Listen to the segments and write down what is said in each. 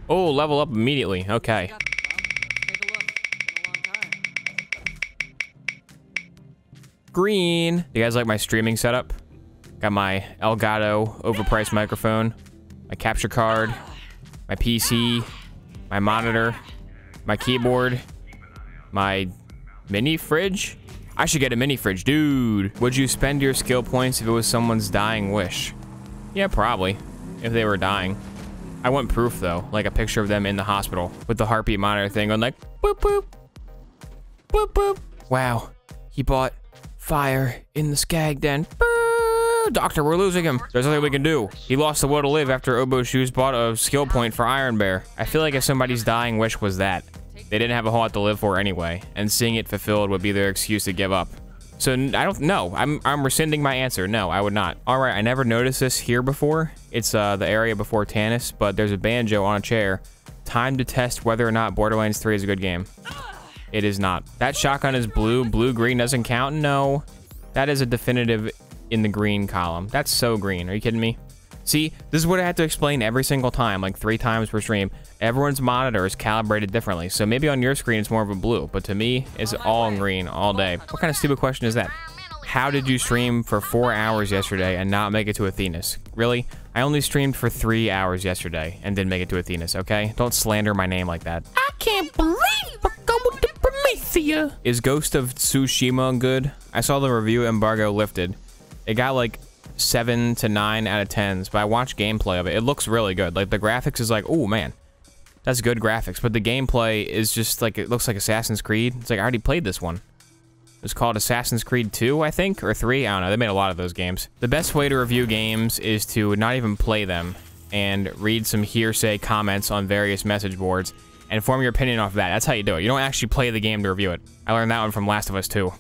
Oh, level up immediately. Okay. Green. You guys like my streaming setup? Got my Elgato overpriced microphone, my capture card, my PC, my monitor, my keyboard, my mini fridge. I should get a mini fridge, dude. Would you spend your skill points if it was someone's dying wish? Yeah, probably, if they were dying. I want proof though, like a picture of them in the hospital with the heartbeat monitor thing on, like, boop, boop, boop, boop. Wow, he bought fire in the skag den. Doctor, we're losing him. There's nothing we can do. He lost the will to live after Obo Shoes bought a skill point for Iron Bear. I feel like if somebody's dying wish was that, they didn't have a whole lot to live for anyway, and seeing it fulfilled would be their excuse to give up. So I don't know. I'm rescinding my answer. No, I would not. All right, I never noticed this here before. It's the area before Tannis, but there's a banjo on a chair. Time to test whether or not Borderlands 3 is a good game. It is not. That shotgun is blue. Blue-green doesn't count. No, that is a definitive in the green column. That's so green. Are you kidding me? See, this is what I have to explain every single time, like 3 times per stream. Everyone's monitor is calibrated differently, so maybe on your screen it's more of a blue, but to me, it's all green all day. What kind of stupid question is that? How did you stream for 4 hours yesterday and not make it to Athenas? Really? I only streamed for 3 hours yesterday and didn't make it to Athenas, okay? Don't slander my name like that. I can't believe I come with the Promethea. Is Ghost of Tsushima good? I saw the review embargo lifted. It got like 7 to 9 out of 10s, but I watched gameplay of it. It looks really good. Like the graphics is like, oh man, that's good graphics. But the gameplay is just like, it looks like Assassin's Creed. It's like, I already played this one. It's called Assassin's Creed 2, I think, or 3. I don't know. They made a lot of those games. The best way to review games is to not even play them and read some hearsay comments on various message boards and form your opinion off of that. That's how you do it. You don't actually play the game to review it. I learned that one from Last of Us 2.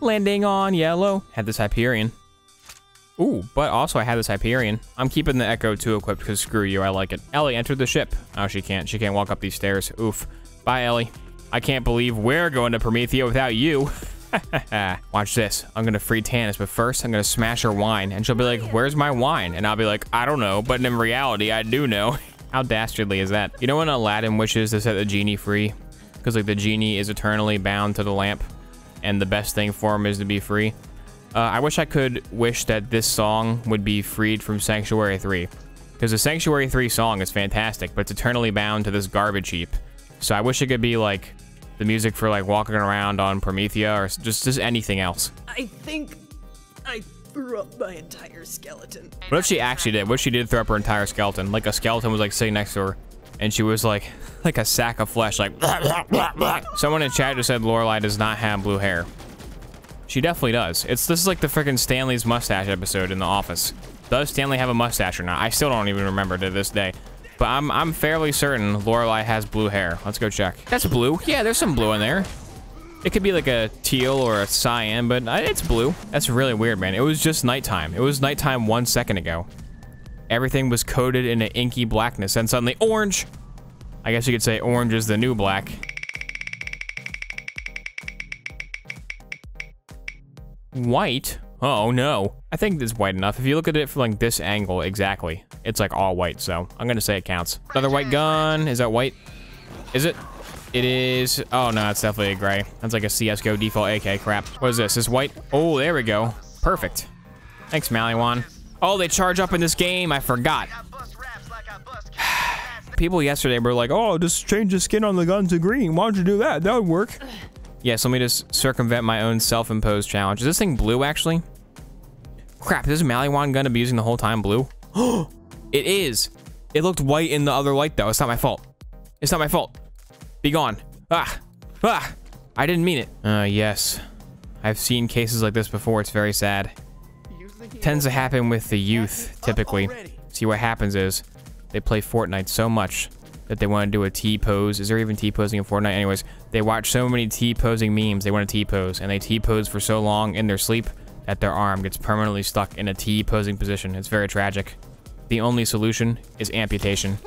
Landing on yellow. Had this Hyperion. Ooh, but also I had this Hyperion. I'm keeping the Echo 2 equipped because screw you, I like it. Ellie, enter the ship. Oh, she can't. She can't walk up these stairs. Oof. Bye, Ellie. I can't believe we're going to Promethea without you. Watch this. I'm gonna free Tannis, but first I'm gonna smash her wine, and she'll be like, where's my wine? And I'll be like, I don't know, but in reality, I do know. How dastardly is that? You know when Aladdin wishes to set the genie free? Because like the genie is eternally bound to the lamp, and the best thing for him is to be free. I wish I could wish that this song would be freed from Sanctuary 3. Because the Sanctuary 3 song is fantastic, but it's eternally bound to this garbage heap. So I wish it could be like the music for like walking around on Promethea or just anything else. I think I threw up my entire skeleton. What if she actually did? What if she did throw up her entire skeleton? Like a skeleton was like sitting next to her and she was like a sack of flesh, like Someone in chat just said Lorelai does not have blue hair. She definitely does. This is like the freaking Stanley's mustache episode in The Office. Does Stanley have a mustache or not? I still don't even remember to this day. But I'm fairly certain Lorelai has blue hair. Let's go check. That's blue. Yeah, there's some blue in there. It could be like a teal or a cyan, but it's blue. That's really weird, man. It was just nighttime. It was nighttime 1 second ago. Everything was coated in an inky blackness, and suddenly orange. I guess you could say orange is the new black. White? Oh no. I think it's white enough. If you look at it from like this angle, exactly. It's like all white, so I'm gonna say it counts. Another white gun. Is that white? Is it? It is. Oh no, it's definitely a gray. That's like a CSGO default AK crap. What is this? Is white? Oh, there we go. Perfect. Thanks, Maliwan. Oh, they charge up in this game. I forgot. People yesterday were like, oh, just change the skin on the gun to green. Why don't you do that? That would work. Yes, let me just circumvent my own self-imposed challenge. Is this thing blue, actually? Crap, is this Maliwan gun to be using the whole time blue? It is. It looked white in the other light, though. It's not my fault. It's not my fault. Be gone. Ah. Ah. I didn't mean it. Yes. I've seen cases like this before. It's very sad. Tends to happen with the youth, typically. See, what happens is they play Fortnite so much that they want to do a T-pose. Is there even T-posing in Fortnite? Anyways, they watch so many T-posing memes, they want to T-pose, and they T-pose for so long in their sleep that their arm gets permanently stuck in a T-posing position. It's very tragic. The only solution is amputation.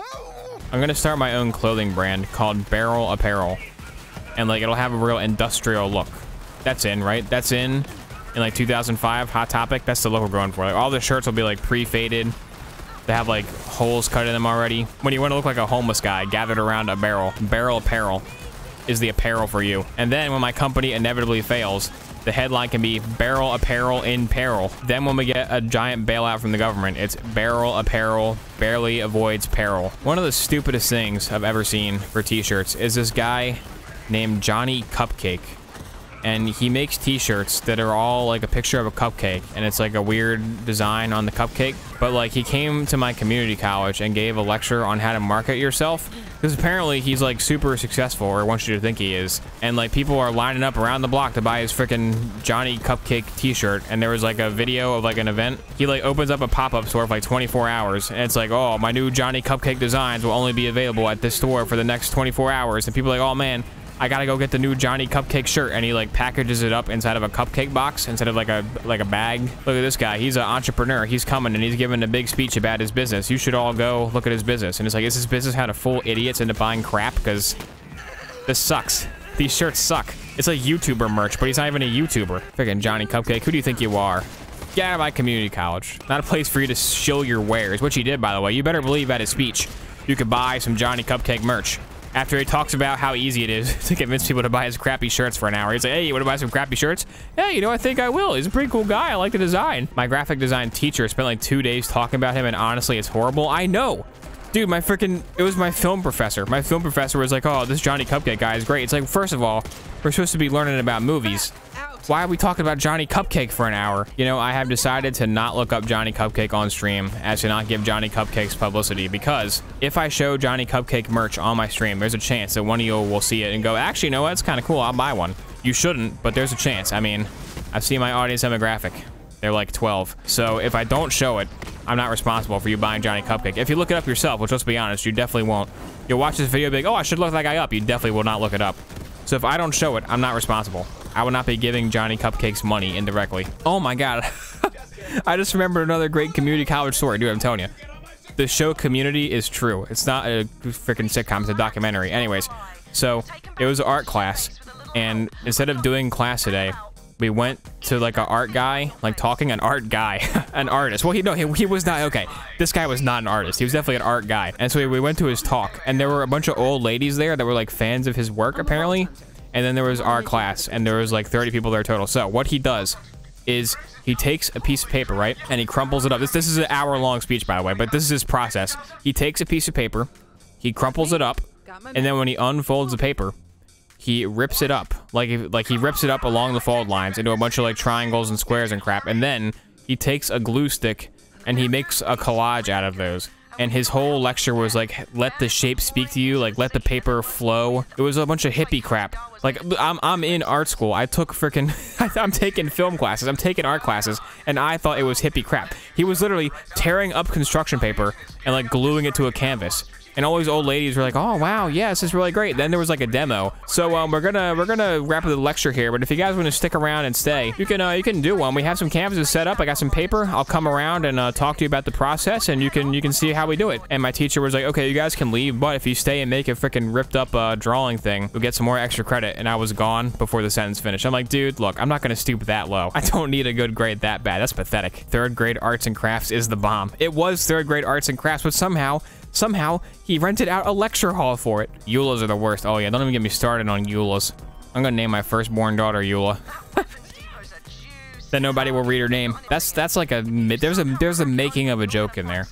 I'm gonna start my own clothing brand called Barrel Apparel. And like, it'll have a real industrial look. That's in, right? That's in like 2005, Hot Topic. That's the look we're going for. Like, all the shirts will be like pre-faded. They have like holes cut in them already. When you want to look like a homeless guy gathered around a barrel. Barrel apparel is the apparel for you. And then when my company inevitably fails, the headline can be barrel apparel in peril. Then when we get a giant bailout from the government, it's barrel apparel barely avoids peril. One of the stupidest things I've ever seen for t-shirts is this guy named Johnny Cupcake. And he makes t-shirts that are all like a picture of a cupcake, and it's like a weird design on the cupcake. But like, he came to my community college and gave a lecture on how to market yourself, because apparently he's like super successful, or wants you to think he is. And like, people are lining up around the block to buy his freaking Johnny Cupcake t-shirt. And there was like a video of like an event. He like opens up a pop-up store for like 24 hours, and it's like, oh, my new Johnny Cupcake designs will only be available at this store for the next 24 hours. And people are like, oh man, I gotta go get the new Johnny Cupcake shirt. And he like packages it up inside of a cupcake box instead of like a bag. Look at this guy. He's an entrepreneur. He's coming and he's giving a big speech about his business. You should all go look at his business. And it's like, is his business how to fool idiots into buying crap? Because this sucks. These shirts suck. It's like YouTuber merch, but he's not even a YouTuber. Freaking Johnny Cupcake. Who do you think you are? Get out of my community college. Not a place for you to show your wares, which he did, by the way. You better believe at his speech, you could buy some Johnny Cupcake merch. After he talks about how easy it is to convince people to buy his crappy shirts for an hour. He's like, hey, you want to buy some crappy shirts? Yeah, you know, I think I will. He's a pretty cool guy. I like the design. My graphic design teacher spent like 2 days talking about him, and honestly, it's horrible. I know. Dude, it was my film professor. My film professor was like, oh, this Johnny Cupcake guy is great. It's like, first of all, we're supposed to be learning about movies. Why are we talking about Johnny Cupcake for an hour? You know, I have decided to not look up Johnny Cupcake on stream, as to not give Johnny Cupcakes publicity, because if I show Johnny Cupcake merch on my stream, there's a chance that one of you will see it and go, actually, you know what? It's kind of cool. I'll buy one. You shouldn't, but there's a chance. I mean, I've seen my audience demographic. They're like 12. So if I don't show it, I'm not responsible for you buying Johnny Cupcake. If you look it up yourself, which let's be honest, you definitely won't. You'll watch this video and be like, oh, I should look that guy up. You definitely will not look it up. So if I don't show it, I'm not responsible. I will not be giving Johnny Cupcakes money indirectly. Oh my God. I just remembered another great community college story, dude, I'm telling you. The show Community is true. It's not a freaking sitcom, it's a documentary. Anyways, so it was art class, and instead of doing class today, we went to like an art guy, like talking an art guy, an artist. Well, he was not, okay. This guy was not an artist. He was definitely an art guy. And so we went to his talk, and there were a bunch of old ladies there that were like fans of his work, apparently. And then there was our class, and there was like 30 people there total. So what he does is he takes a piece of paper, right? And he crumples it up. This is an hour-long speech, by the way, but this is his process. He takes a piece of paper, he crumples it up, and then when he unfolds the paper, he rips it up. Like he rips it up along the fold lines into a bunch of like triangles and squares and crap. And then he takes a glue stick and he makes a collage out of those. And his whole lecture was like, let the shape speak to you, like let the paper flow. It was a bunch of hippie crap. Like, I'm in art school. I took freaking, I'm taking film classes, I'm taking art classes, and I thought it was hippie crap. He was literally tearing up construction paper and like gluing it to a canvas. And all these old ladies were like, oh wow, yeah, this is really great. Then there was like a demo. So we're gonna wrap up the lecture here, but if you guys want to stick around and stay, you can do one. We have some canvases set up. I got some paper. I'll come around and talk to you about the process, and you can see how we do it. And my teacher was like, okay, you guys can leave, but if you stay and make a freaking ripped up drawing thing, you'll get some more extra credit. And I was gone before the sentence finished. I'm like, dude, look, I'm not gonna stoop that low. I don't need a good grade that bad. That's pathetic. Third grade arts and crafts is the bomb. It was third grade arts and crafts, but somehow he rented out a lecture hall for it. Eulas are the worst. Oh yeah, don't even get me started on Eulas. I'm gonna name my firstborn daughter Eula. Then nobody will read her name. That's like there's a making of a joke in there.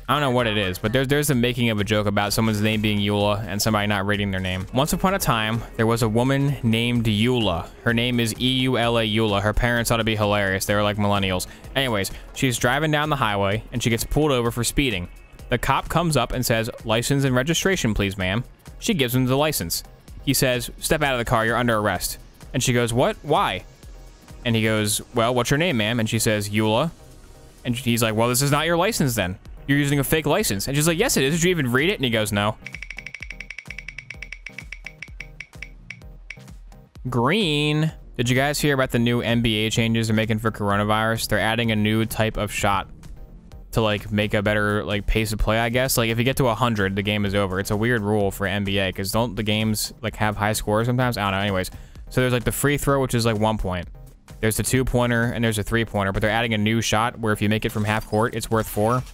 I don't know what it is, but there's a making of a joke about someone's name being Eula and somebody not reading their name. Once upon a time, there was a woman named Eula. Her name is E-U-L-A, Eula. Her parents ought to be hilarious. They were like millennials. Anyways, she's driving down the highway and she gets pulled over for speeding. The cop comes up and says, license and registration, please, ma'am. She gives him the license. He says, step out of the car, you're under arrest. And she goes, what? Why? And he goes, well, what's your name, ma'am? And she says, Eula. And he's like, well, this is not your license then. You're using a fake license. And she's like, yes, it is. Did you even read it? And he goes, no. Green. Did you guys hear about the new NBA changes they're making for coronavirus? They're adding a new type of shot to like make a better like pace of play, I guess. Like if you get to 100, the game is over. It's a weird rule for NBA because don't the games like have high scores sometimes? I don't know. Anyways, so there's like the free throw, which is like 1 point. There's the 2-pointer and there's a 3-pointer, but they're adding a new shot where if you make it from half court, it's worth 4.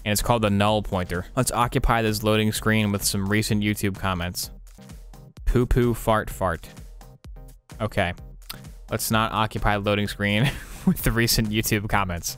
and it's called the null pointer. Let's occupy this loading screen with some recent YouTube comments. Poo poo fart fart. Okay. Let's not occupy loading screen with the recent YouTube comments.